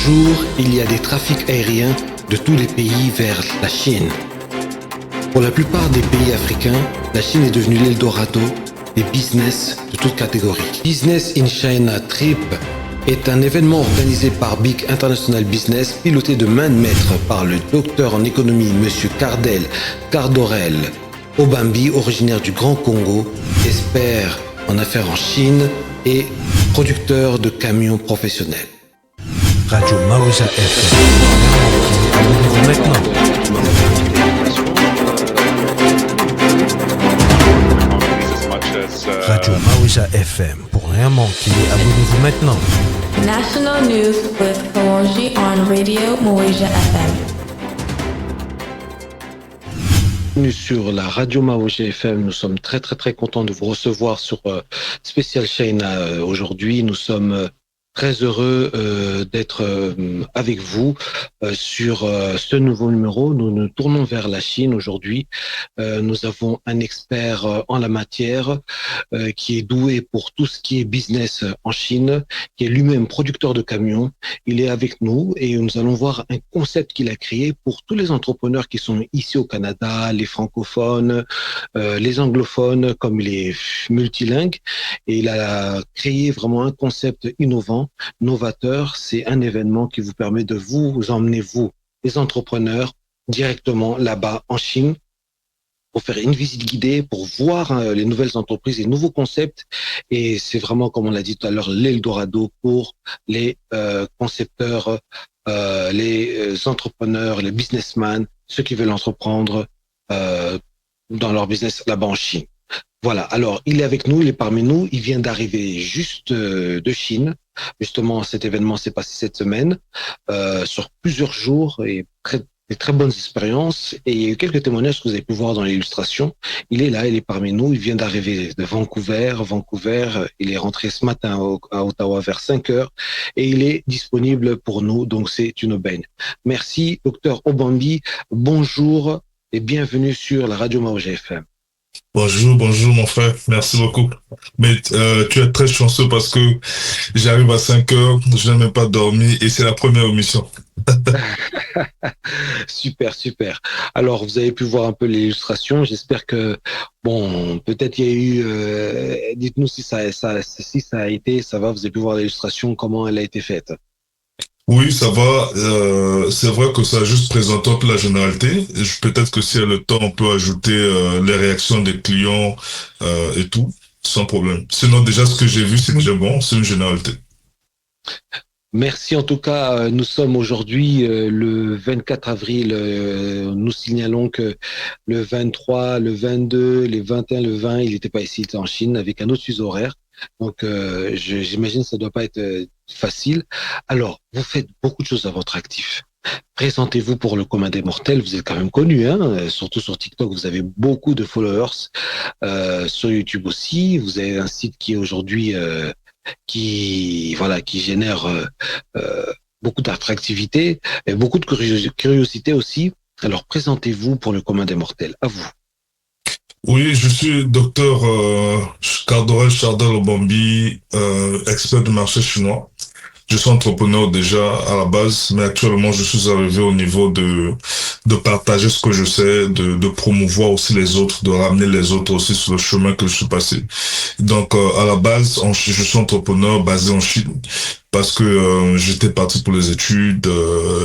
jour, il y a des trafics aériens de tous les pays vers la Chine. Pour la plupart des pays africains, la Chine est devenue l'Eldorado des business de toutes catégories. Business in China Trip est un événement organisé par Big International Business, piloté de main de maître par le docteur en économie Monsieur Cardorel Obambi, originaire du Grand Congo, expert en affaires en Chine et producteur de camions professionnels. Radio Mausa FM. Abonnez-vous maintenant. Radio Mausa FM. Pour rien manquer, abonnez-vous maintenant. National News with Kawanji on Radio Mausa FM. Bienvenue sur la Radio Mausa FM. Nous sommes très contents de vous recevoir sur Spécial China aujourd'hui. Nous sommes très heureux d'être avec vous sur ce nouveau numéro. Nous nous tournons vers la Chine aujourd'hui. Nous avons un expert en la matière qui est doué pour tout ce qui est business en Chine, qui est lui-même producteur de camions. Il est avec nous et nous allons voir un concept qu'il a créé pour tous les entrepreneurs qui sont ici au Canada, les francophones, les anglophones, comme il est multilingue. Et il a créé vraiment un concept innovant, novateur. C'est un événement qui vous permet de vous emmener, vous, les entrepreneurs, directement là-bas en Chine pour faire une visite guidée, pour voir les nouvelles entreprises, les nouveaux concepts. Et c'est vraiment, comme on l'a dit tout à l'heure, l'Eldorado pour les concepteurs, les entrepreneurs, les businessmen, ceux qui veulent entreprendre dans leur business là-bas en Chine. Voilà, alors il est avec nous, il est parmi nous, il vient d'arriver juste de Chine. Justement, cet événement s'est passé cette semaine, sur plusieurs jours et des très bonnes expériences. Et il y a eu quelques témoignages que vous avez pu voir dans l'illustration. Il est là, il est parmi nous, il vient d'arriver de Vancouver. Il est rentré ce matin à Ottawa vers 5 heures et il est disponible pour nous, donc c'est une aubaine. Merci, docteur Obambi. Bonjour et bienvenue sur la Radio Mausa FM. Bonjour mon frère, merci beaucoup. Mais tu es très chanceux parce que j'arrive à 5 heures, je n'ai même pas dormi et c'est la première émission. Super. Alors, vous avez pu voir un peu l'illustration. J'espère que, bon, peut-être il y a eu... dites-nous si ça a été, ça va, vous avez pu voir l'illustration, comment elle a été faite. Oui, ça va. C'est vrai que ça a juste présenté un peu la généralité. Peut-être que si y a le temps, on peut ajouter les réactions des clients et tout, sans problème. Sinon, déjà, ce que j'ai vu, c'est déjà bon, c'est une généralité. Merci en tout cas. Nous sommes aujourd'hui le 24 avril. Nous signalons que le 23, le 22, le 21, le 20, il n'était pas ici, il était en Chine avec un autre fuseau horaire. Donc, j'imagine que ça ne doit pas être facile. Alors, vous faites beaucoup de choses à votre actif. Présentez-vous pour le commun des mortels. Vous êtes quand même connu, hein, surtout sur TikTok. Vous avez beaucoup de followers. Sur YouTube aussi. Vous avez un site qui est aujourd'hui qui génère beaucoup d'attractivité et beaucoup de curiosité aussi. Alors, présentez-vous pour le commun des mortels. À vous. Oui, je suis docteur Cardorel Obambi, expert du marché chinois. Je suis entrepreneur déjà à la base, mais actuellement je suis arrivé au niveau de partager ce que je sais, de promouvoir aussi les autres, de ramener les autres aussi sur le chemin que je suis passé. Donc à la base, je suis entrepreneur basé en Chine. Parce que j'étais parti pour les études,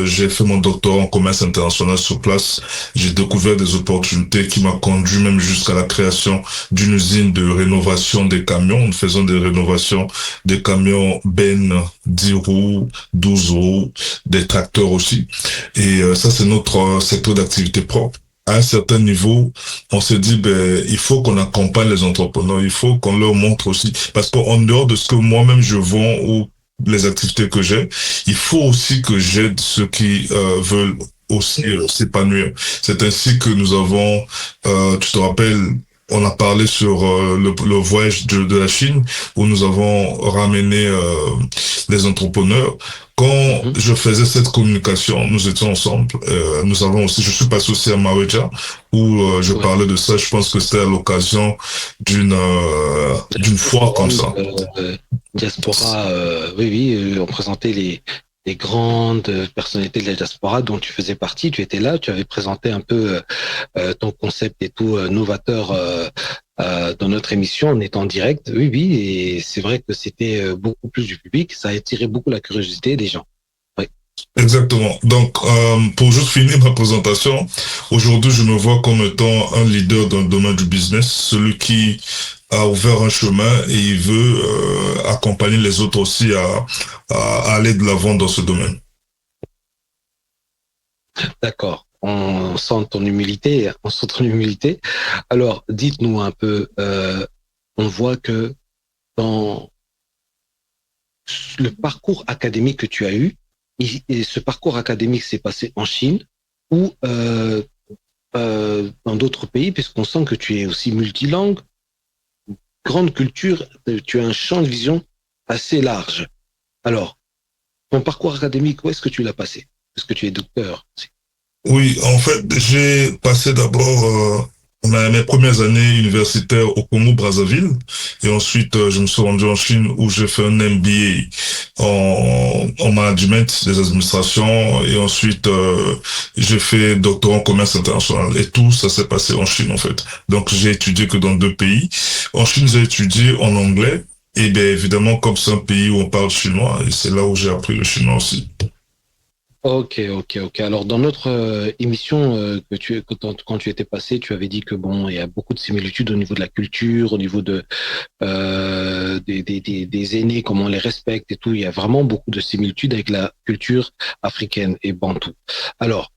j'ai fait mon doctorat en commerce international sur place, j'ai découvert des opportunités qui m'ont conduit même jusqu'à la création d'une usine de rénovation des camions. Nous faisons des rénovations des camions Ben 10 roues, 12 roues, des tracteurs aussi. Et ça, c'est notre secteur d'activité propre. À un certain niveau, on se dit, il faut qu'on accompagne les entrepreneurs, il faut qu'on leur montre aussi, parce qu'en dehors de ce que moi-même je vends ou les activités que j'ai, il faut aussi que j'aide ceux qui veulent aussi s'épanouir. C'est ainsi que nous avons, tu te rappelles, on a parlé sur le voyage de la Chine où nous avons ramené les entrepreneurs. Quand je faisais cette communication, nous étions ensemble. Nous avons aussi, je suis passé aussi à Maweja où je parlais de ça. Je pense que c'était à l'occasion d'une foire comme ça. Diaspora, oui, on présentait des grandes personnalités de la diaspora dont tu faisais partie. Tu étais là, tu avais présenté un peu ton concept et tout novateur dans notre émission en étant en direct. Oui, oui, et c'est vrai que c'était beaucoup plus du public. Ça a attiré beaucoup la curiosité des gens. Oui. Exactement. Donc, pour juste finir ma présentation, aujourd'hui, je me vois comme étant un leader dans le domaine du business, celui qui a ouvert un chemin et il veut accompagner les autres aussi à aller de l'avant dans ce domaine. D'accord. On sent ton humilité, on sent ton humilité. Alors, dites-nous un peu, on voit que dans le parcours académique que tu as eu, et ce parcours académique s'est passé en Chine ou dans d'autres pays, puisqu'on sent que tu es aussi multilingue, grande culture, tu as un champ de vision assez large. Alors, ton parcours académique, où est-ce que tu l'as passé? Est-ce que tu es docteur? Oui, en fait, j'ai passé d'abord mes premières années universitaires au Congo-Brazzaville et ensuite je me suis rendu en Chine où j'ai fait un MBA en management des administrations et ensuite j'ai fait doctorat en commerce international et tout ça s'est passé en Chine en fait. Donc j'ai étudié que dans 2 pays. En Chine, j'ai étudié en anglais et bien évidemment comme c'est un pays où on parle chinois et c'est là où j'ai appris le chinois aussi. Ok, ok, ok. Alors, dans notre émission quand tu étais passé, tu avais dit que bon, il y a beaucoup de similitudes au niveau de la culture, au niveau de des aînés, comment on les respecte et tout. Il y a vraiment beaucoup de similitudes avec la culture africaine et bantoue. Alors,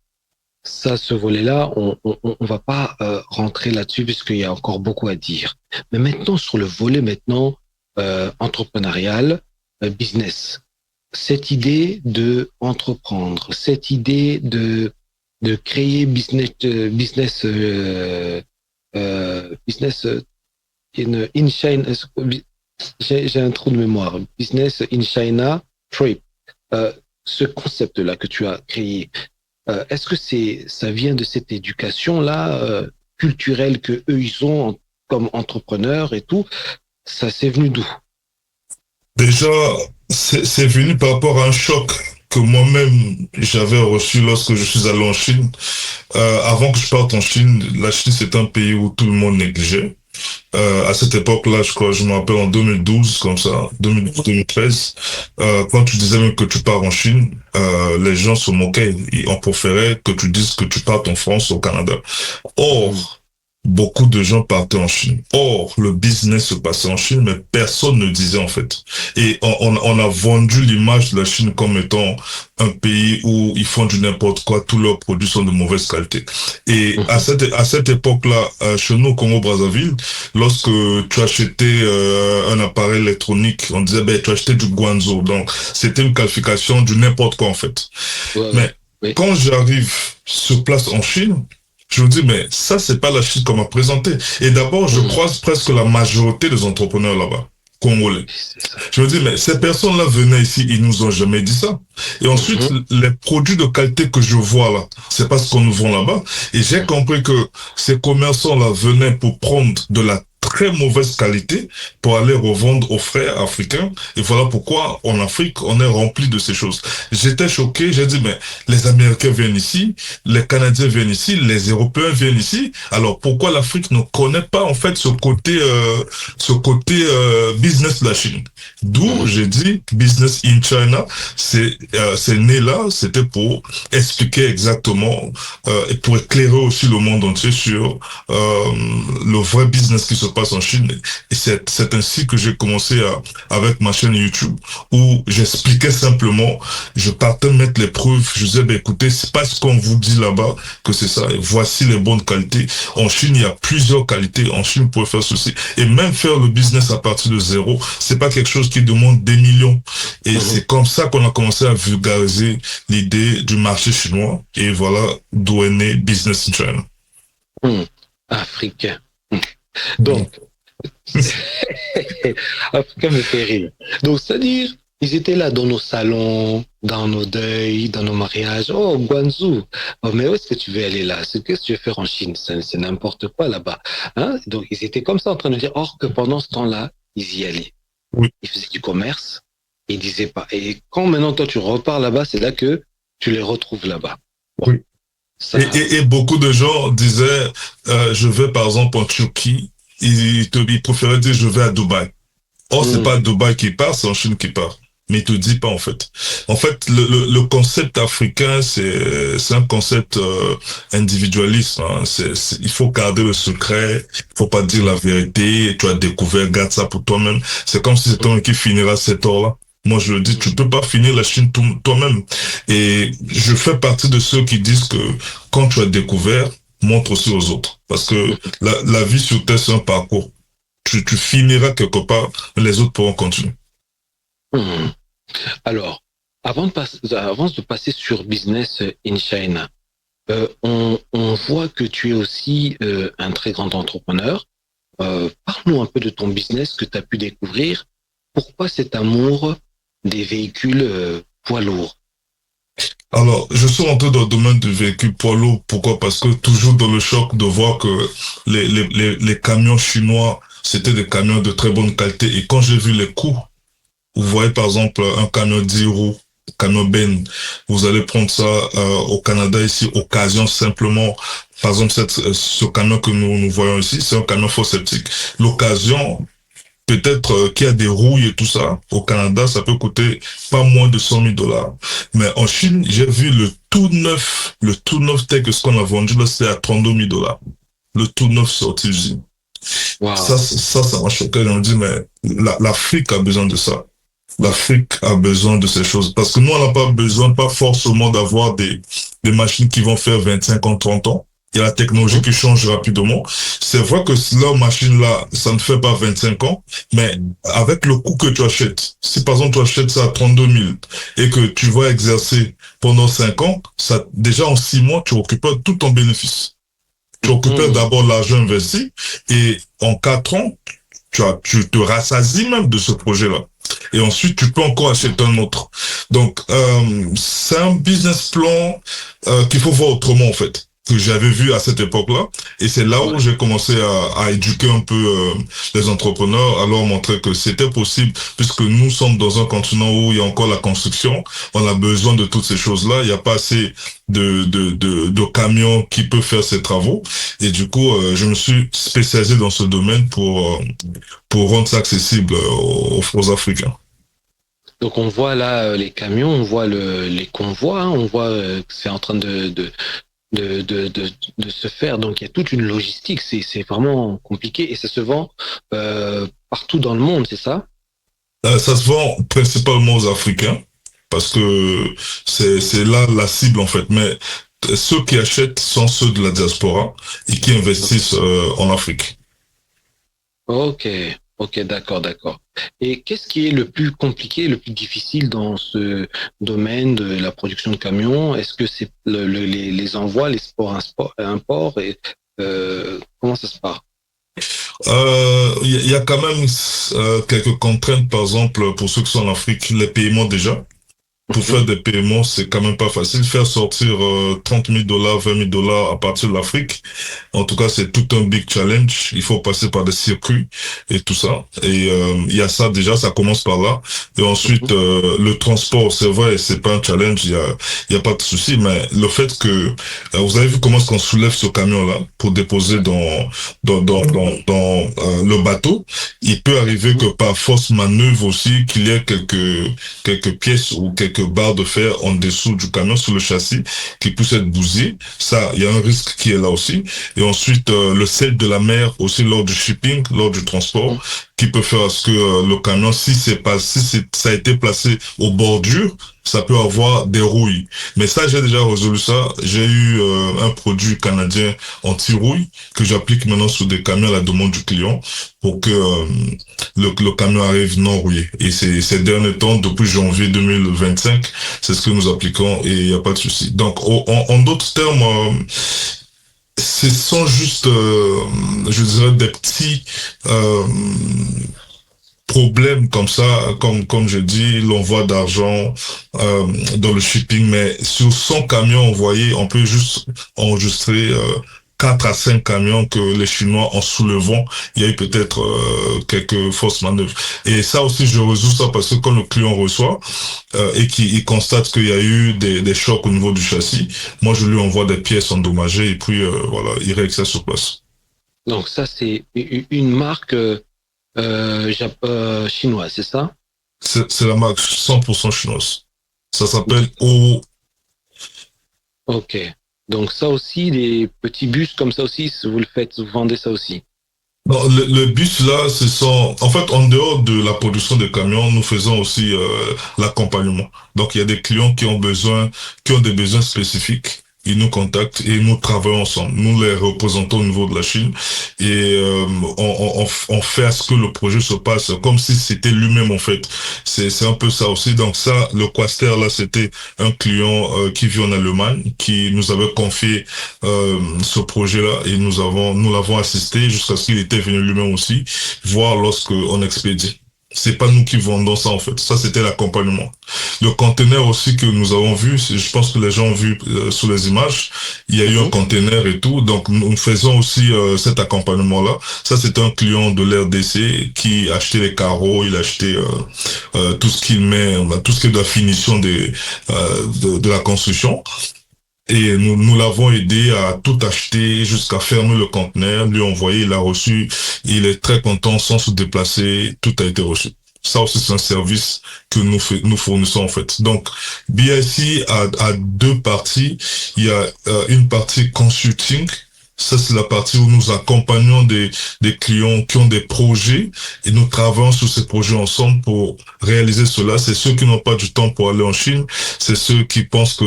ça, ce volet-là, on va pas rentrer là-dessus puisqu'il y a encore beaucoup à dire. Mais maintenant, sur le volet maintenant entrepreneurial, business, cette idée de entreprendre, cette idée de créer business in China, j'ai un trou de mémoire, business in China trip. Ce concept-là que tu as créé, est-ce que ça vient de cette éducation-là culturelle que eux ils ont comme entrepreneurs et tout? Ça c'est venu d'où? Déjà, c'est venu par rapport à un choc que moi-même j'avais reçu lorsque je suis allé en Chine. Avant que je parte en Chine, la Chine c'est un pays où tout le monde négligeait. À cette époque-là, je crois, je me rappelle en 2012, comme ça, 2013, quand tu disais même que tu pars en Chine, les gens se moquaient. On préférait que tu dises que tu partes en France, au Canada. Or, beaucoup de gens partaient en Chine. Or, le business se passait en Chine, mais personne ne disait en fait. Et on a vendu l'image de la Chine comme étant un pays où ils font du n'importe quoi, tous leurs produits sont de mauvaise qualité. Et à cette époque-là, chez nous au Congo-Brazzaville, lorsque tu achetais un appareil électronique, on disait ben tu achetais du Guangzhou. Donc c'était une qualification du n'importe quoi en fait. Ouais, Mais oui. quand j'arrive sur place en Chine, je me dis, mais ça, c'est pas la Chine qu'on m'a présenté. Et d'abord, je croise presque la majorité des entrepreneurs là-bas, congolais. Je me dis, mais ces personnes-là venaient ici, ils nous ont jamais dit ça. Et ensuite, les produits de qualité que je vois là, c'est pas ce qu'on nous vend là-bas. Et j'ai compris que ces commerçants-là venaient pour prendre de la très mauvaise qualité pour aller revendre aux frères africains. Et voilà pourquoi en Afrique, on est rempli de ces choses. J'étais choqué, j'ai dit, mais les Américains viennent ici, les Canadiens viennent ici, les Européens viennent ici. Alors pourquoi l'Afrique ne connaît pas en fait ce côté business de la Chine? D'où j'ai dit business in China, c'est né là, c'était pour expliquer exactement et pour éclairer aussi le monde entier sur le vrai business qui se passe en Chine. Et c'est ainsi que j'ai commencé avec ma chaîne YouTube où j'expliquais simplement, je partais mettre les preuves, je disais, ben écoutez, c'est pas ce qu'on vous dit là-bas que c'est ça. Et voici les bonnes qualités. En Chine, il y a plusieurs qualités. En Chine, vous pouvez faire ceci. Et même faire le business à partir de zéro, c'est pas quelque chose qui demande des millions. Et c'est comme ça qu'on a commencé à vulgariser l'idée du marché chinois. Et voilà d'où est né Business in China. Africain. Donc, Africain me fait rire. Donc, c'est-à-dire, ils étaient là dans nos salons, dans nos deuils, dans nos mariages. Oh, Guangzhou. Oh, mais où est-ce que tu veux aller là? Qu'est-ce que tu veux faire en Chine? C'est n'importe quoi là-bas. Hein? Donc, ils étaient comme ça en train de dire, or que pendant ce temps-là, ils y allaient. Oui. Ils faisaient du commerce. Ils disaient pas. Et quand maintenant toi tu repars là-bas, c'est là que tu les retrouves là-bas. Bon, Oui. ça. Et beaucoup de gens disaient, je vais par exemple en Turquie, ils préféraient dire je vais à Dubaï. Or, c'est Hmm. pas à Dubaï qui part, c'est en Chine qui part. Mais il te dit pas en fait. En fait, le concept africain, c'est un concept individualiste. Hein. Il faut garder le secret, il faut pas dire la vérité. Tu as découvert, garde ça pour toi-même. C'est comme si c'était toi qui finira cet or-là. Moi, je le dis, tu peux pas finir la Chine toi-même. Et je fais partie de ceux qui disent que quand tu as découvert, montre aussi aux autres. Parce que la vie sur Terre, c'est un parcours. Tu finiras quelque part, les autres pourront continuer. Hmm. Alors, avant de passer sur Business in China, on voit que tu es aussi un très grand entrepreneur. Parle-nous un peu de ton business que tu as pu découvrir. Pourquoi cet amour des véhicules poids lourds? Alors, je suis rentré dans le domaine du véhicule poids lourd. Pourquoi? Parce que toujours dans le choc de voir que les camions chinois, c'était des camions de très bonne qualité. Et quand j'ai vu les coûts, vous voyez par exemple un camion 10 roues, camion Ben, vous allez prendre ça au Canada ici, occasion simplement. Par exemple, ce camion que nous voyons ici, c'est un camion faux septique. L'occasion, peut-être qu'il y a des rouilles et tout ça. Au Canada, ça peut coûter pas moins de 100 000 $. Mais en Chine, j'ai vu le tout neuf tel que ce qu'on a vendu là, c'est à 32 000 $. Le tout neuf sorti d'usine. Waouh. Ça m'a choqué. On me dit, mais l'Afrique a besoin de ça. L'Afrique a besoin de ces choses. Parce que nous, on n'a pas besoin, pas forcément d'avoir des machines qui vont faire 25 ans, 30 ans. Il y a la technologie qui change rapidement. C'est vrai que leur machine-là, ça ne fait pas 25 ans, mais avec le coût que tu achètes, si par exemple tu achètes ça à 32 000 et que tu vas exercer pendant 5 ans, ça, déjà en 6 mois, tu récupères tout ton bénéfice. Tu récupères d'abord l'argent investi et en 4 ans, tu te rassasies même de ce projet-là. Et ensuite, tu peux encore acheter un autre. Donc, c'est un business plan qu'il faut voir autrement, en fait, que j'avais vu à cette époque-là. Et c'est là où j'ai commencé à éduquer un peu les entrepreneurs, à leur montrer que c'était possible, puisque nous sommes dans un continent où il y a encore la construction. On a besoin de toutes ces choses-là. Il n'y a pas assez de camions qui peuvent faire ces travaux. Et du coup, je me suis spécialisé dans ce domaine pour rendre ça accessible aux Africains. Donc on voit là les camions, on voit les convois, hein, on voit que c'est en train de se faire. Donc il y a toute une logistique, c'est vraiment compliqué et ça se vend partout dans le monde, c'est ça? Ça se vend principalement aux Africains parce que c'est là la cible en fait. Mais ceux qui achètent sont ceux de la diaspora et qui investissent en Afrique. Ok, ok, d'accord. Et qu'est-ce qui est le plus compliqué, le plus difficile dans ce domaine de la production de camions? Est-ce que c'est les envois, les imports et comment ça se passe? Il y a quand même quelques contraintes, par exemple, pour ceux qui sont en Afrique, les paiements déjà. Pour faire des paiements, c'est quand même pas facile. Faire sortir 30 000 $, 20 000 $ à partir de l'Afrique, en tout cas, c'est tout un big challenge. Il faut passer par des circuits et tout ça. Et il y a ça déjà, ça commence par là. Et ensuite, le transport, c'est vrai, c'est pas un challenge, il y a pas de souci. Mais le fait que vous avez vu comment est-ce qu'on soulève ce camion-là pour déposer dans le bateau, il peut arriver que par force manœuvre aussi, qu'il y ait quelques pièces ou quelques barres de fer en dessous du camion sur le châssis qui puissent être bousillées. Ça, il y a un risque qui est là aussi. Et ensuite, le sel de la mer aussi lors du shipping, lors du transport, qui peut faire à ce que le camion, si ça a été placé aux bordures, ça peut avoir des rouilles. Mais ça, j'ai déjà résolu ça. J'ai eu un produit canadien anti-rouille que j'applique maintenant sur des camions à la demande du client pour que le camion arrive non rouillé. Et ces derniers temps, depuis janvier 2025, c'est ce que nous appliquons et il n'y a pas de souci. Donc, en d'autres termes, ce sont juste, je dirais, des petits problèmes comme ça, comme je dis, l'envoi d'argent dans le shipping, mais sur 100 camions envoyés, on peut juste enregistrer 4 à 5 camions que les Chinois, en soulevant, il y a eu peut-être quelques fausses manœuvres. Et ça aussi, je résous ça parce que quand le client reçoit et qu'il constate qu'il y a eu des chocs au niveau du châssis, moi, je lui envoie des pièces endommagées et puis voilà, il règle ça sur place. Donc ça, c'est une marque chinoise, c'est ça? C'est la marque 100% chinoise. Ça s'appelle O. Ok. Donc ça aussi, des petits bus comme ça aussi, vous le faites, vous vendez ça aussi? Non, le bus là, en fait, en dehors de la production de camions, nous faisons aussi l'accompagnement. Donc, il y a des clients qui ont des besoins spécifiques. Ils nous contactent et nous travaillons ensemble. Nous les représentons au niveau de la Chine et on fait à ce que le projet se passe comme si c'était lui-même en fait. C'est un peu ça aussi. Donc ça, le Quaster là, c'était un client qui vit en Allemagne, qui nous avait confié ce projet-là et nous l'avons assisté jusqu'à ce qu'il était venu lui-même aussi voir lorsque on expédie. C'est pas nous qui vendons ça en fait. Ça c'était l'accompagnement. Le conteneur aussi que nous avons vu, je pense que les gens ont vu sur les images, il y a eu un conteneur et tout. Donc nous faisons aussi cet accompagnement-là. Ça c'était un client de l'RDC qui achetait les carreaux, il achetait tout ce qu'il met, tout ce qui est de la finition de la construction. Et nous l'avons aidé à tout acheter jusqu'à fermer le conteneur, lui envoyer, il a reçu, il est très content sans se déplacer, tout a été reçu. Ça aussi, c'est un service que nous fournissons en fait. Donc, BIC a deux parties. Il y a une partie consulting. Ça, c'est la partie où nous accompagnons des clients qui ont des projets et nous travaillons sur ces projets ensemble pour réaliser cela. C'est ceux qui n'ont pas du temps pour aller en Chine. C'est ceux qui pensent que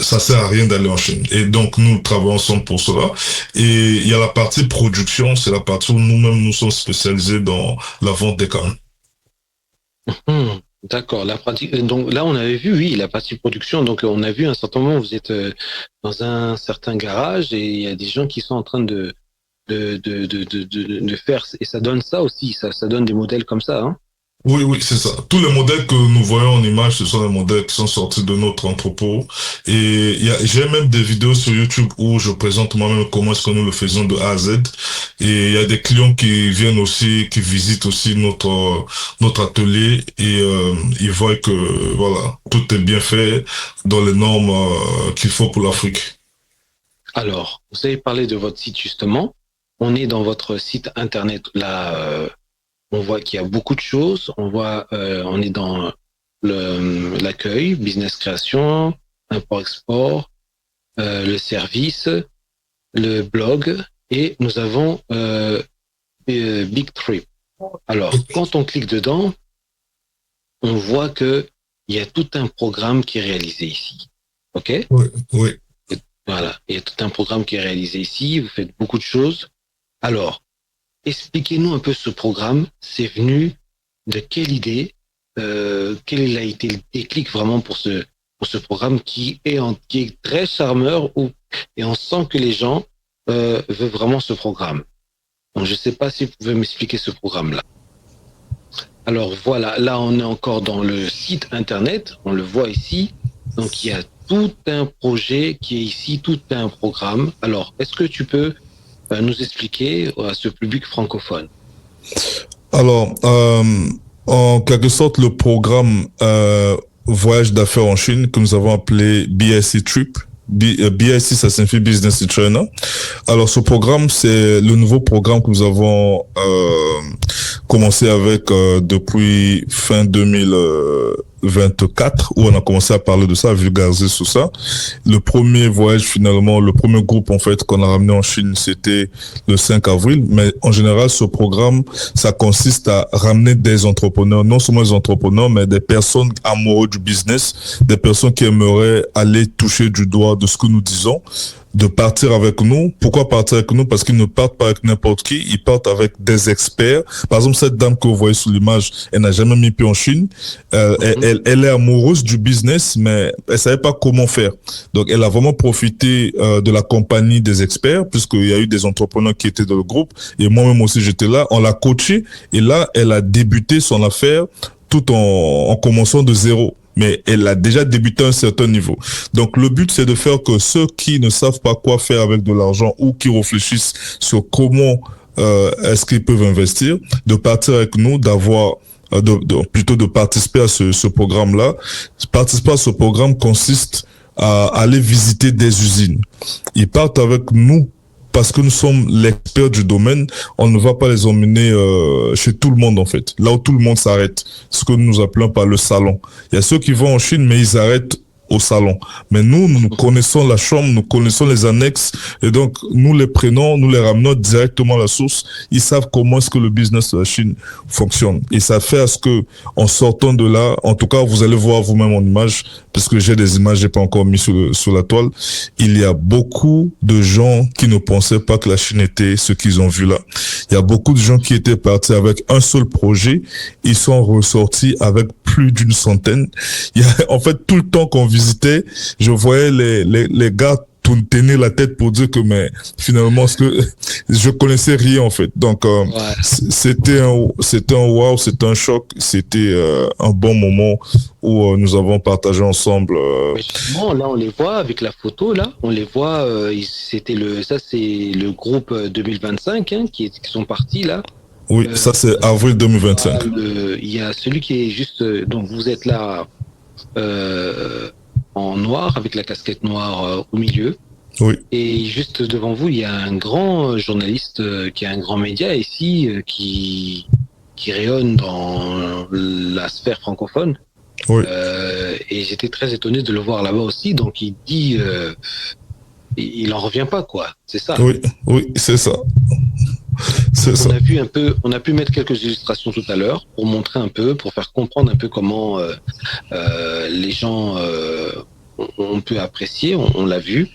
ça sert à rien d'aller en Chine. Et donc, nous travaillons ensemble pour cela. Et il y a la partie production. C'est la partie où nous-mêmes nous sommes spécialisés dans la vente des camions. D'accord, la pratique. Donc là, on avait vu, oui, la partie production. Donc, on a vu à un certain moment, vous êtes dans un certain garage et il y a des gens qui sont en train de faire. Et ça donne ça aussi. Ça donne des modèles comme ça, hein. Oui, c'est ça. Tous les modèles que nous voyons en image, ce sont les modèles qui sont sortis de notre entrepôt. Et j'ai même des vidéos sur YouTube où je présente moi-même comment est-ce que nous le faisons de A à Z. Et il y a des clients qui viennent aussi, qui visitent aussi notre atelier et ils voient que voilà, tout est bien fait dans les normes qu'il faut pour l'Afrique. Alors, vous avez parlé de votre site justement. On est dans votre site internet là. On voit qu'il y a beaucoup de choses. On est dans l'accueil, business création, import-export, le service, le blog et nous avons Big Trip. Alors, quand on clique dedans, on voit que il y a tout un programme qui est réalisé ici. OK? Oui. Voilà, il y a tout un programme qui est réalisé ici. Vous faites beaucoup de choses. Alors, expliquez-nous un peu ce programme. C'est venu de quelle idée? Quel a été le déclic vraiment pour ce programme qui est très charmeur et on sent que les gens veulent vraiment ce programme. Donc je ne sais pas si vous pouvez m'expliquer ce programme-là. Alors voilà, là on est encore dans le site internet, on le voit ici. Donc il y a tout un projet qui est ici, tout un programme. Alors est-ce que tu peux nous expliquer à ce public francophone? Alors, en quelque sorte, le programme Voyage d'affaires en Chine que nous avons appelé BIC Trip. BIC, ça signifie Business in China. Alors, ce programme, c'est le nouveau programme que nous avons commencé avec depuis fin 2024, où on a commencé à parler de ça, à vulgariser sur ça. Le premier voyage, finalement, le premier groupe, en fait, qu'on a ramené en Chine, c'était le 5 avril. Mais en général, ce programme, ça consiste à ramener des entrepreneurs, non seulement des entrepreneurs, mais des personnes amoureuses du business, des personnes qui aimeraient aller toucher du doigt de ce que nous disons, de partir avec nous. Pourquoi partir avec nous? Parce qu'ils ne partent pas avec n'importe qui, ils partent avec des experts. Par exemple, cette dame que vous voyez sur l'image, elle n'a jamais mis pied en Chine. Elle est amoureuse du business, mais elle savait pas comment faire. Donc, elle a vraiment profité de la compagnie des experts, puisqu'il y a eu des entrepreneurs qui étaient dans le groupe, et moi-même aussi j'étais là. On l'a coachée, et là, elle a débuté son affaire tout en commençant de zéro. mais elle a déjà débuté à un certain niveau. Donc le but, c'est de faire que ceux qui ne savent pas quoi faire avec de l'argent ou qui réfléchissent sur comment est-ce qu'ils peuvent investir, de partir avec nous, d'avoir plutôt de participer à ce programme-là. Participer à ce programme consiste à aller visiter des usines. Ils partent avec nous parce que nous sommes l'expert du domaine. On ne va pas les emmener chez tout le monde, en fait. Là où tout le monde s'arrête. Ce que nous appelons par le salon. Il y a ceux qui vont en Chine, mais ils arrêtent au salon. Mais nous connaissons la chambre, nous connaissons les annexes, et donc nous les prenons, nous les ramenons directement à la source. Ils savent comment est-ce que le business de la Chine fonctionne. Et ça fait à ce que, en sortant de là, en tout cas, vous allez voir vous-même en image, parce que j'ai des images, j'ai pas encore mis sur la toile. Il y a beaucoup de gens qui ne pensaient pas que la Chine était ce qu'ils ont vu là. Il y a beaucoup de gens qui étaient partis avec un seul projet. Ils sont ressortis avec plus d'une centaine. Il y a, en fait, tout le temps qu'on visitait, je voyais les gars tenir la tête pour dire que, mais finalement, ce que je connaissais rien, en fait. Donc, c'était un wow, c'était un choc, c'était un bon moment où nous avons partagé ensemble. Justement, là, on les voit avec la photo, là, on les voit, c'est le groupe 2025 qui sont partis, là. Oui, ça c'est avril 2025. Il y a celui qui est juste, donc vous êtes là en noir, avec la casquette noire au milieu. Oui. Et juste devant vous, il y a un grand journaliste qui a un grand média ici, qui rayonne dans la sphère francophone. Oui. Et j'étais très étonné de le voir là-bas aussi. Donc il dit, il en revient pas, quoi. C'est ça. Oui, c'est ça. On a pu mettre quelques illustrations tout à l'heure pour montrer un peu, pour faire comprendre un peu comment les gens ont pu apprécier, on l'a vu.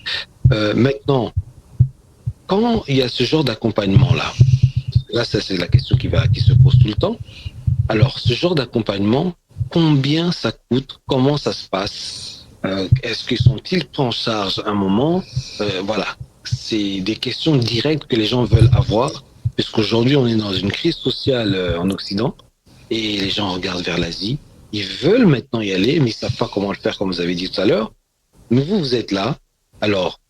Maintenant, quand il y a ce genre d'accompagnement-là, ça c'est la question qui se pose tout le temps. Alors, ce genre d'accompagnement, combien ça coûte? Comment ça se passe? Est-ce qu'ils sont-ils pris en charge à un moment? Voilà, c'est des questions directes que les gens veulent avoir, puisqu'aujourd'hui on est dans une crise sociale en Occident et les gens regardent vers l'Asie. Ils veulent maintenant y aller, mais ils savent pas comment le faire, comme vous avez dit tout à l'heure. Mais vous êtes là. Alors,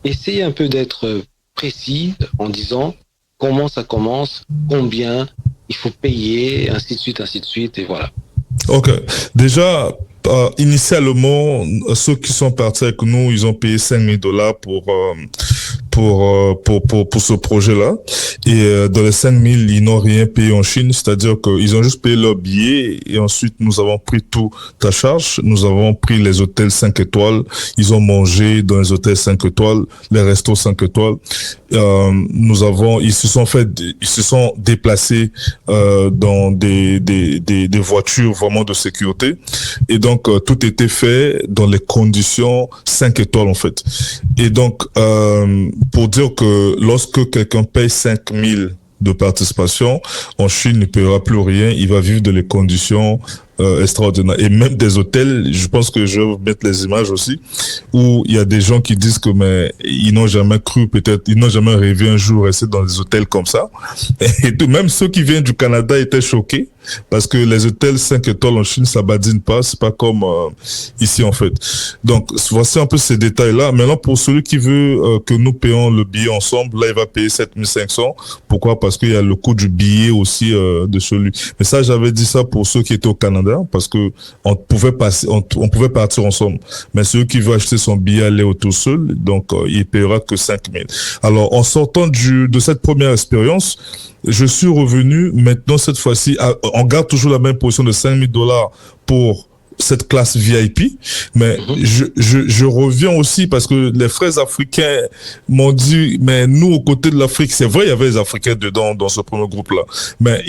essayez un peu d'être précis en disant comment ça commence, combien il faut payer, ainsi de suite, et voilà. Ok. Déjà, initialement, ceux qui sont partis avec nous, ils ont payé $5,000 pour ce projet-là. Et dans les 5,000, ils n'ont rien payé en Chine, c'est-à-dire qu'ils ont juste payé leur billet et ensuite nous avons pris tout à charge. Nous avons pris les hôtels 5 étoiles. Ils ont mangé dans les hôtels 5 étoiles, les restos 5 étoiles. Ils se sont déplacés dans des voitures vraiment de sécurité. Et donc tout était fait dans les conditions 5 étoiles en fait. Et donc pour dire que lorsque quelqu'un paye 5,000 de participation, en Chine, il ne paiera plus rien, il va vivre dans les conditions extraordinaires. Et même des hôtels, je pense que je vais vous mettre les images aussi, où il y a des gens qui disent que mais ils n'ont jamais cru, peut-être, ils n'ont jamais rêvé un jour rester dans des hôtels comme ça. Et tout, même ceux qui viennent du Canada étaient choqués, parce que les hôtels 5 étoiles en Chine, ça badine pas, c'est pas comme ici en fait. Donc voici un peu ces détails-là. Maintenant, pour celui qui veut que nous payons le billet ensemble, là il va payer 7,500. Pourquoi? Parce qu'il y a le coût du billet aussi de celui. Mais ça, j'avais dit ça pour ceux qui étaient au Canada, parce que on pouvait partir ensemble. Mais celui qui veut acheter son billet aller au tout seul, donc il paiera que 5,000. Alors en sortant de cette première expérience, je suis revenu maintenant cette fois-ci, on garde toujours la même position de $5,000 pour cette classe VIP, mais je reviens aussi parce que les frères africains m'ont dit, mais nous, aux côtés de l'Afrique, c'est vrai, il y avait les Africains dedans, dans ce premier groupe-là, mais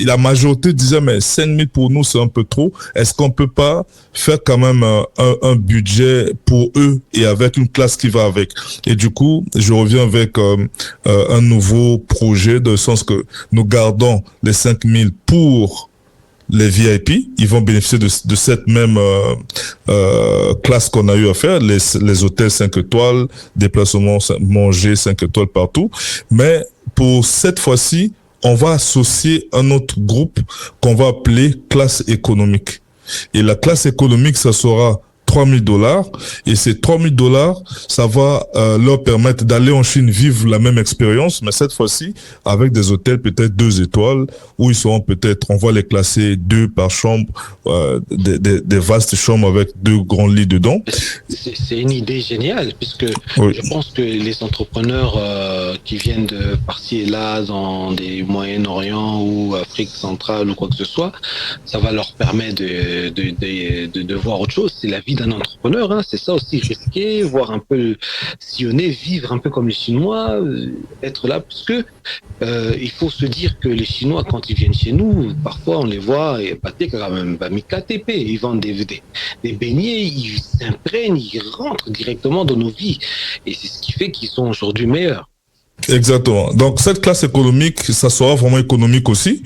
la majorité disait, mais 5,000 pour nous, c'est un peu trop. Est-ce qu'on peut pas faire quand même un budget pour eux et avec une classe qui va avec? Et du coup, je reviens avec un nouveau projet, dans le sens que nous gardons les 5,000 pour les VIP, ils vont bénéficier de cette même classe qu'on a eu à faire, les hôtels 5 étoiles, déplacements, manger 5 étoiles partout. Mais pour cette fois-ci, on va associer un autre groupe qu'on va appeler classe économique. Et la classe économique, ça sera $3,000, et ces $3,000, ça va leur permettre d'aller en Chine vivre la même expérience, mais cette fois-ci avec des hôtels peut-être 2 étoiles, où ils seront peut-être, on va les classer 2 par chambre, des vastes chambres avec 2 grands lits dedans. C'est une idée géniale, puisque Oui. je pense que les entrepreneurs qui viennent de par-ci et là dans des Moyen-Orient ou Afrique centrale ou quoi que ce soit, ça va leur permettre de voir autre chose. C'est la vie d'un entrepreneur, hein. C'est ça aussi, risquer, voir un peu sillonner, vivre un peu comme les Chinois, être là, parce que il faut se dire que les Chinois, quand ils viennent chez nous, parfois on les voit, et quand même, KTP, ils vendent des beignets, ils s'imprègnent, ils rentrent directement dans nos vies, et c'est ce qui fait qu'ils sont aujourd'hui meilleurs. Exactement. Donc cette classe économique, ça sera vraiment économique aussi,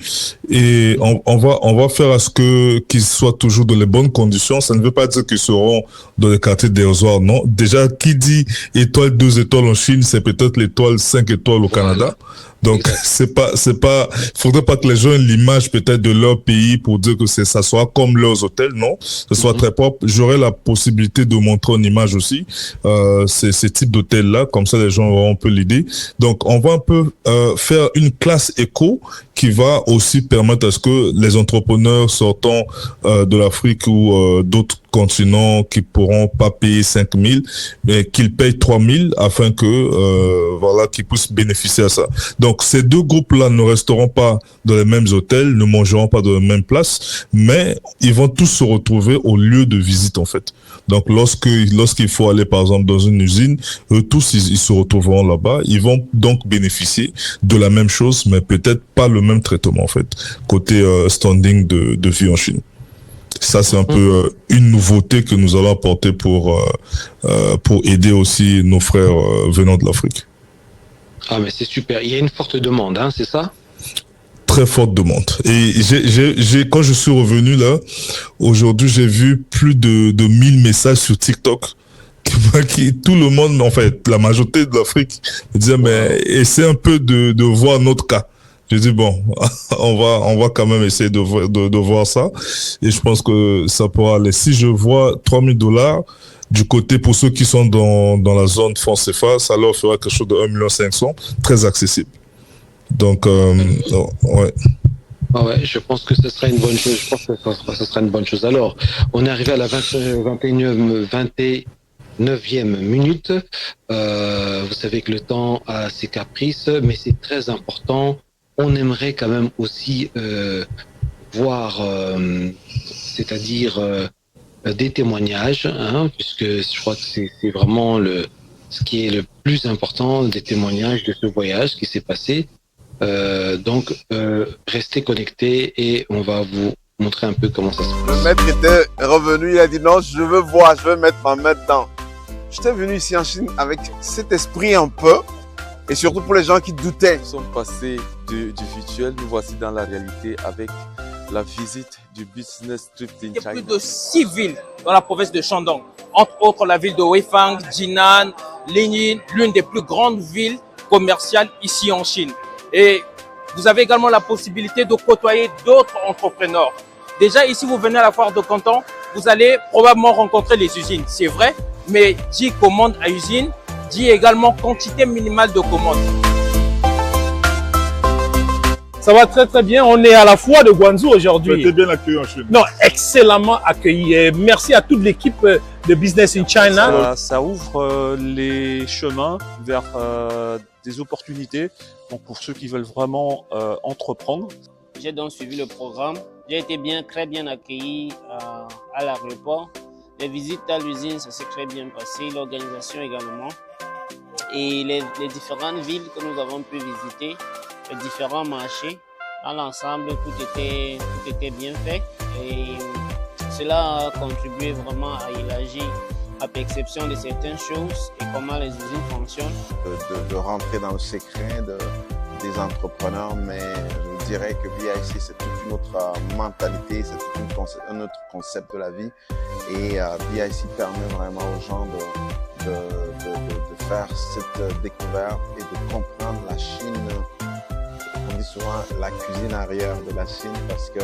et on va faire à ce que qu'ils soient toujours dans les bonnes conditions. Ça ne veut pas dire qu'ils seront dans les quartiers dérisoires, non. Déjà, qui dit étoile 2 étoiles en Chine, c'est peut-être l'étoile 5 étoiles au Canada. Donc c'est pas, faudrait pas que les gens aient l'image peut-être de leur pays pour dire que ça soit comme leurs hôtels, non. Ce soit très propre. J'aurai la possibilité de montrer une image aussi, ces types d'hôtels-là, comme ça les gens auront un peu l'idée. Donc on va un peu faire une classe éco qui va aussi permettre à ce que les entrepreneurs sortant de l'Afrique ou d'autres continents qui pourront pas payer 5,000, mais qu'ils payent 3,000 afin que voilà, qu'ils puissent bénéficier à ça. Donc ces 2 groupes-là ne resteront pas dans les mêmes hôtels, ne mangeront pas dans les mêmes places, mais ils vont tous se retrouver au lieu de visite en fait. Donc lorsqu'il faut aller par exemple dans une usine, eux tous ils se retrouveront là-bas. Ils vont donc bénéficier de la même chose, mais peut-être pas le même traitement en fait côté standing de vie en Chine. Ça, c'est un peu une nouveauté que nous allons apporter pour aider aussi nos frères venant de l'Afrique. Ah, mais c'est super. Il y a une forte demande, hein, c'est ça? Très forte demande. Et quand je suis revenu là, aujourd'hui, j'ai vu plus de 1000 messages sur TikTok. Tout le monde, en fait, la majorité de l'Afrique, me disait, mais essaie un peu de voir notre cas. J'ai dit bon, on va quand même essayer de voir ça, et je pense que ça pourra aller. Si je vois $3,000 du côté pour ceux qui sont dans la zone franc CFA, ça leur fera quelque chose de 1,5 million, très accessible. Donc ouais. Ah ouais, je pense que ce sera une bonne chose. Je pense que ce sera une bonne chose. Alors, on est arrivé à la 29e minute. Vous savez que le temps a ses caprices, mais c'est très important. On aimerait quand même aussi voir, c'est-à-dire des témoignages, hein, puisque je crois que c'est vraiment ce qui est le plus important, des témoignages de ce voyage qui s'est passé. Donc, restez connectés et on va vous montrer un peu comment ça se passe. Le maître était revenu, il a dit non, je veux voir, je veux mettre ma main dedans. J'étais venu ici en Chine avec cet esprit un peu, et surtout pour les gens qui doutaient. Nous sommes passés du virtuel, nous voici dans la réalité avec la visite du Business Trip in China. Il y a plus de 6 villes dans la province de Shandong, entre autres la ville de Weifang, Jinan, Linyin, l'une des plus grandes villes commerciales ici en Chine. Et vous avez également la possibilité de côtoyer d'autres entrepreneurs. Déjà ici, vous venez à la foire de Canton, vous allez probablement rencontrer les usines, c'est vrai, mais dit commande à usine, dit également quantité minimale de commandes. Ça va très très bien. On est à la foire de Guangzhou aujourd'hui. Vous êtes bien accueilli en Chine. Non, excellemment accueilli. Et merci à toute l'équipe de Business in China. Ça ouvre les chemins vers des opportunités. Donc pour ceux qui veulent vraiment entreprendre. J'ai donc suivi le programme. J'ai été très bien accueilli à l'aéroport. Les visites à l'usine, ça s'est très bien passé. L'organisation également. Et les différentes villes que nous avons pu visiter, les différents marchés, dans l'ensemble, tout était bien fait. Et cela a contribué vraiment à élargir la perception de certaines choses et comment les usines fonctionnent. De rentrer dans le secret des entrepreneurs, mais je dirais que BIC, c'est toute une autre mentalité, c'est tout un autre concept de la vie. Et BIC permet vraiment aux gens de faire cette découverte et de comprendre la Chine. On dit souvent la cuisine arrière de la Chine parce que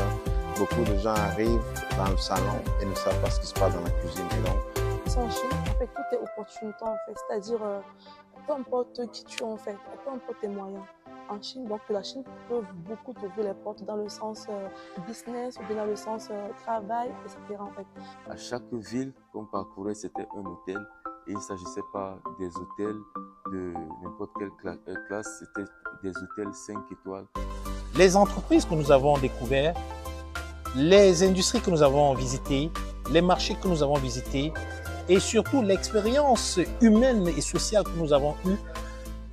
beaucoup de gens arrivent dans le salon et ne savent pas ce qui se passe dans la cuisine. Et donc, en Chine, en fait, tout est opportunité, en fait. C'est-à-dire, peu importe qui tu es, en fait, peu importe tes moyens. En Chine, donc la Chine peut beaucoup t'ouvrir les portes dans le sens business ou bien dans le sens travail, etc. En fait. À chaque ville qu'on parcourait, c'était un hôtel. Et il ne s'agissait pas des hôtels de n'importe quelle classe, c'était des hôtels 5 étoiles. Les entreprises que nous avons découvertes, les industries que nous avons visitées, les marchés que nous avons visités et surtout l'expérience humaine et sociale que nous avons eue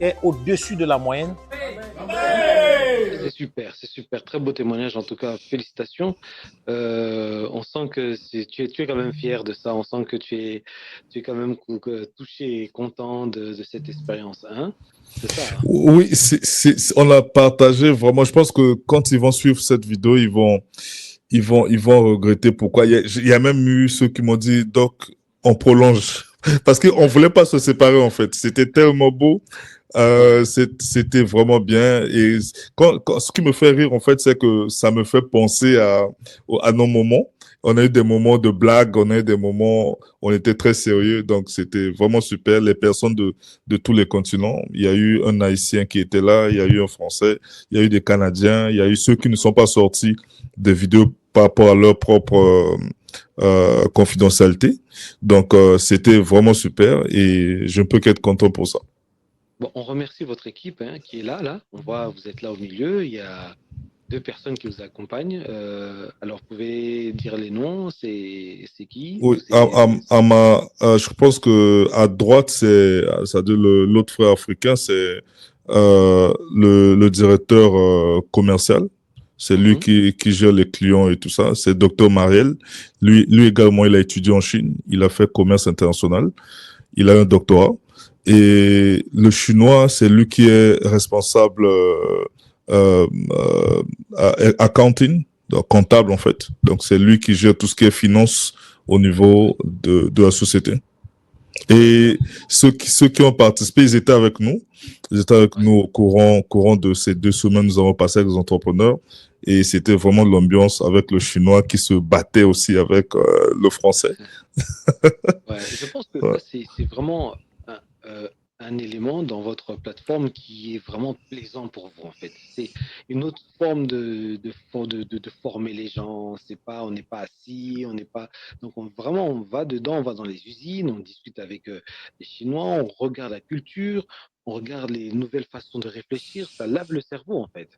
est au-dessus de la moyenne. C'est super, très beau témoignage en tout cas, félicitations. On sent que tu es quand même fier de ça, on sent que tu es quand même touché et content de cette expérience, hein? C'est ça, hein? Oui, on a partagé vraiment. Je pense que quand ils vont suivre cette vidéo, ils vont regretter pourquoi. Il y a même eu ceux qui m'ont dit, Doc, on prolonge. Parce qu'on voulait pas se séparer, en fait. C'était tellement beau. C'était vraiment bien. Et ce qui me fait rire, en fait, c'est que ça me fait penser à nos moments. On a eu des moments de blague, on a eu des moments où on était très sérieux. Donc, c'était vraiment super. Les personnes de tous les continents. Il y a eu un Haïtien qui était là, il y a eu un Français, il y a eu des Canadiens, il y a eu ceux qui ne sont pas sortis des vidéos par rapport à leur propre confidentialité. Donc, c'était vraiment super et je ne peux qu'être content pour ça. Bon, on remercie votre équipe qui est là. On voit, vous êtes là au milieu. Il y a 2 personnes qui vous accompagnent. Alors, vous pouvez dire les noms. C'est qui? Oui, je pense que à droite, c'est-à-dire l'autre frère africain, c'est le directeur commercial. C'est lui qui gère les clients et tout ça. C'est Dr Mariel. Lui également, il a étudié en Chine. Il a fait commerce international. Il a un doctorat. Et le chinois, c'est lui qui est responsable accounting, donc comptable en fait. Donc c'est lui qui gère tout ce qui est finance au niveau de la société. Et ceux qui ont participé, ils étaient avec nous. Ils étaient avec nous au courant de ces 2 semaines. Nous avons passé avec les entrepreneurs. Et c'était vraiment l'ambiance avec le chinois qui se battait aussi avec le français. Ouais, je pense que c'est vraiment un élément dans votre plateforme qui est vraiment plaisant pour vous en fait. C'est une autre forme de former les gens. On n'est pas assis, on n'est pas. Donc on va dedans, on va dans les usines, on discute avec les Chinois, on regarde la culture, on regarde les nouvelles façons de réfléchir. Ça lave le cerveau en fait.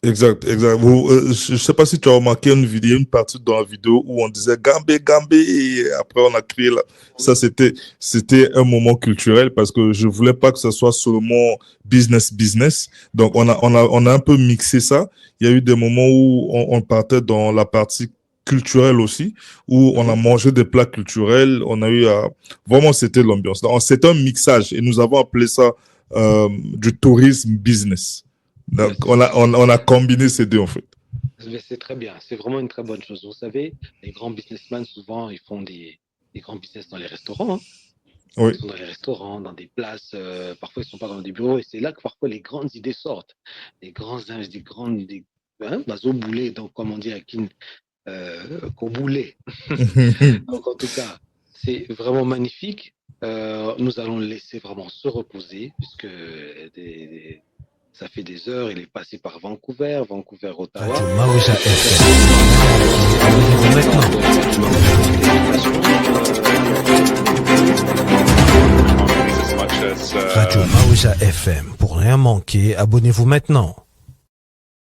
Exact. Je sais pas si tu as remarqué une partie dans la vidéo où on disait Gambé, et après on a crié là. Ça, c'était un moment culturel parce que je voulais pas que ce soit seulement business. Donc, on a un peu mixé ça. Il y a eu des moments où on partait dans la partie culturelle aussi, où on a mangé des plats culturels. On a eu vraiment, c'était l'ambiance. C'est un mixage et nous avons appelé ça du tourisme business. Donc, on a combiné ces deux, en fait. C'est très bien. C'est vraiment une très bonne chose. Vous savez, les grands businessmen, souvent, ils font des grands business dans les restaurants. Oui. Ils sont dans les restaurants, dans des places. Parfois, ils ne sont pas dans des bureaux. Et c'est là que parfois les grandes idées sortent. Les grandes idées. Au boulet, donc, comme on dit à Kin, qu'au boulet. Donc, en tout cas, c'est vraiment magnifique. Nous allons le laisser vraiment se reposer, puisque ça fait des heures, il est passé par Vancouver, Ottawa. Radio Maouja FM. Radio Maouja FM. Pour rien manquer, abonnez-vous maintenant.